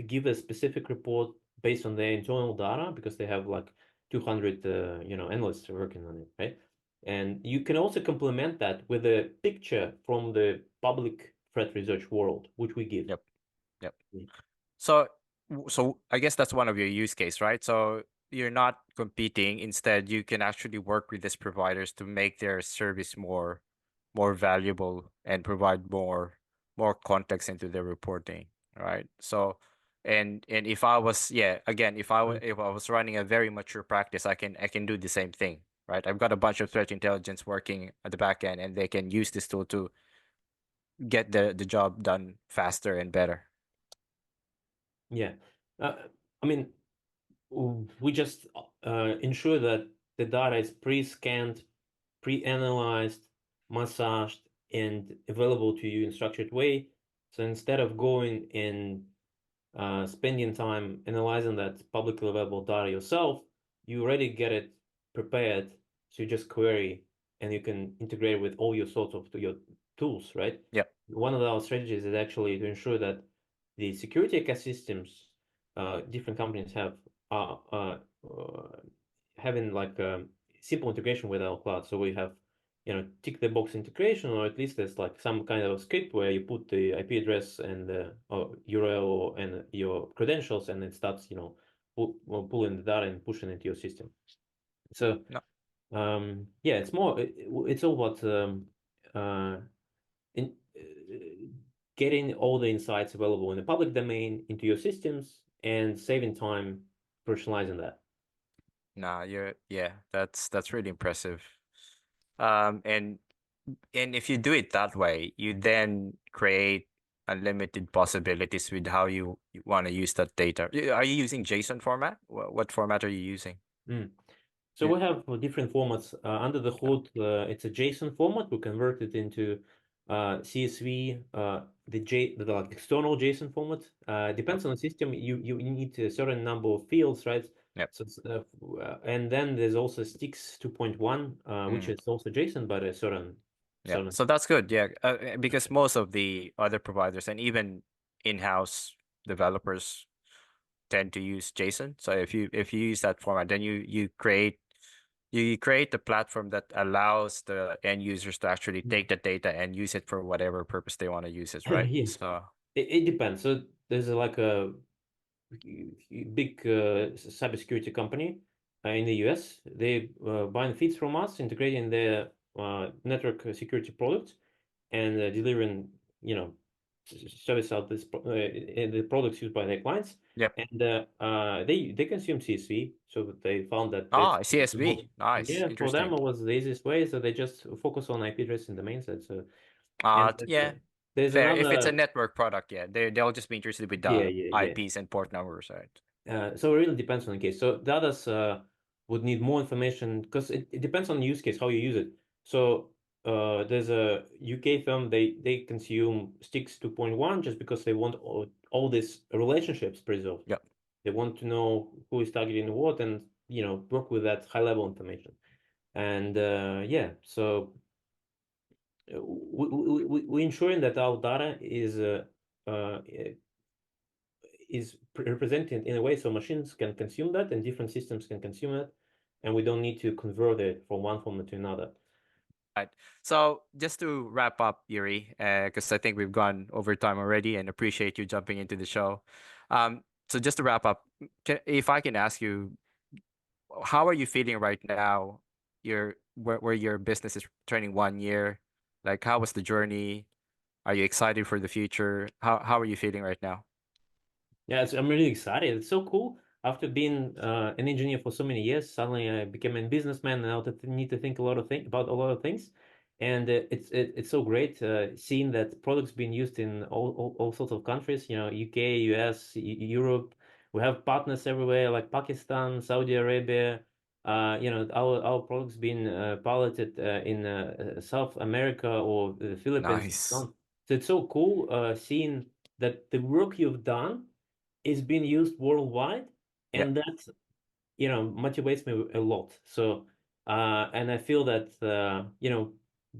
S4: give a specific report based on their internal data, because they have like 200 analysts working on it, right? And you can also complement that with a picture from the public threat research world, which we give.
S3: Yep. Yep.
S4: Yeah.
S3: So I guess that's one of your use case, right? So you're not competing. Instead, you can actually work with these providers to make their service more valuable and provide more context into their reporting, right? So and if I was, yeah, again, if I was running a very mature practice, I can do the same thing, right? I've got a bunch of threat intelligence working at the back end, and they can use this tool to get the job done faster and better.
S4: Yeah. I mean, we just ensure that the data is pre-scanned, pre-analyzed, massaged, and available to you in structured way. So instead of going and spending time analyzing that publicly available data yourself, you already get it prepared. So you just query, and you can integrate with all your sorts of your tools, right?
S3: Yep.
S4: One of our strategies is actually to ensure that the security ecosystems different companies have having like a simple integration with our cloud. So we have tick the box integration, or at least there's like some kind of script where you put the IP address and the URL and your credentials, and it starts pulling the data and pushing it into your system. So
S3: No.
S4: yeah, it's all about in getting all the insights available in the public domain into your systems and saving time personalizing that.
S3: Nah, yeah, that's really impressive. And if you do it that way, you then create unlimited possibilities with how you want to use that data. Are you using JSON format? What format are you using?
S4: Mm. So
S3: Yeah.
S4: we have different formats under the hood. It's a JSON format. We convert it into CSV, the like external JSON format.
S3: Yep.
S4: Depends on the system. You need a certain number of fields, right?
S3: Yep.
S4: So and then there's also sticks 2.1, which
S3: Mm.
S4: is also JSON, but a certain
S3: Yeah.
S4: certain.
S3: So that's good. Yeah. Because most of the other providers and even in-house developers tend to use JSON. So if you use that format, then you create the platform that allows the end users to actually take the data and use it for whatever purpose they want to use it, right?
S4: Yeah,
S3: So
S4: it depends. So there's like a big cybersecurity company in the US. They buying feeds from us, integrating their network security products, and delivering, service out the products used by their clients.
S3: yep.
S4: And they consume CSV, so they found that
S3: Ah,
S4: that's the most,
S3: CSV. Nice.
S4: yeah, for them
S3: Interesting.
S4: it was the easiest way. So they just focus on IP address in the main set. So
S3: Uh
S4: and that's
S3: yeah.
S4: There's
S3: Fair. If it's a
S4: another,
S3: network product, yeah, they'll just be interested with the
S4: yeah.
S3: IPs and port numbers, right?
S4: So it really depends on the case. So the others would need more information because it depends on the use case, how you use it. So there's a UK firm, they consume Sticks 2.1 just because they want all these relationships preserved.
S3: Yep.
S4: They want to know who is targeting what and, work with that high level information. And yeah, so we're ensuring that our data uh, is represented in a way so machines can consume that and different systems can consume it, and we don't need to convert it from one format to another.
S3: Right. So just to wrap up, Yuri, because I think we've gone over time already, and appreciate you jumping into the show. So just to wrap up, if I can ask you, how are you feeling right now? Where your business is turning 1 year. Like, how was the journey? Are you excited for the future? How are you feeling right now?
S4: Yeah, I'm really excited. It's so cool. After being an engineer for so many years, suddenly I became a businessman, and now need to think about a lot of things. And it's so great seeing that products being used in all sorts of countries. UK, US, Europe. We have partners everywhere, like Pakistan, Saudi Arabia. Our products being piloted in South America or the Philippines and so
S3: Nice.
S4: on. So it's so cool seeing that the work you've done is being used worldwide,
S3: Yeah.
S4: and that motivates me a lot. So and I feel that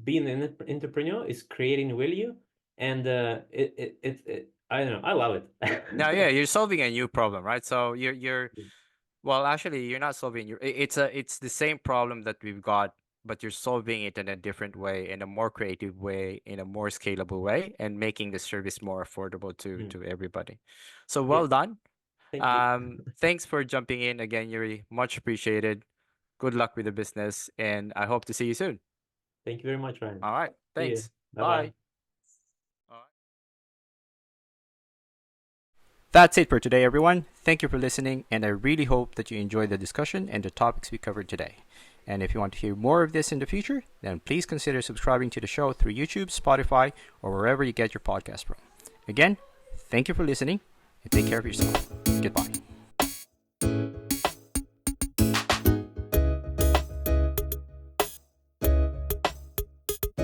S4: being an entrepreneur is creating value, and I don't know, I love it.
S3: Now, yeah, you're solving a new problem, right? So you're well, actually, you're not solving it's the same problem that we've got, but you're solving it in a different way, in a more creative way, in a more scalable way, and making the service more affordable
S4: Mm.
S3: to everybody. So
S4: Yeah,
S3: well done.
S4: thank you.
S3: Thanks for jumping in again, Yuri. Much appreciated. Good luck with the business, and I hope to see you soon.
S4: Thank you very much, Ryan.
S3: All right.
S4: See you.
S3: Thanks.
S4: Bye bye.
S3: Bye. All right.
S1: That's it for today, everyone. Thank you for listening, and I really hope that you enjoyed the discussion and the topics we covered today. And if you want to hear more of this in the future, then please consider subscribing to the show through YouTube, Spotify, or wherever you get your podcast from. Again, thank you for listening, and take care of yourself. Goodbye.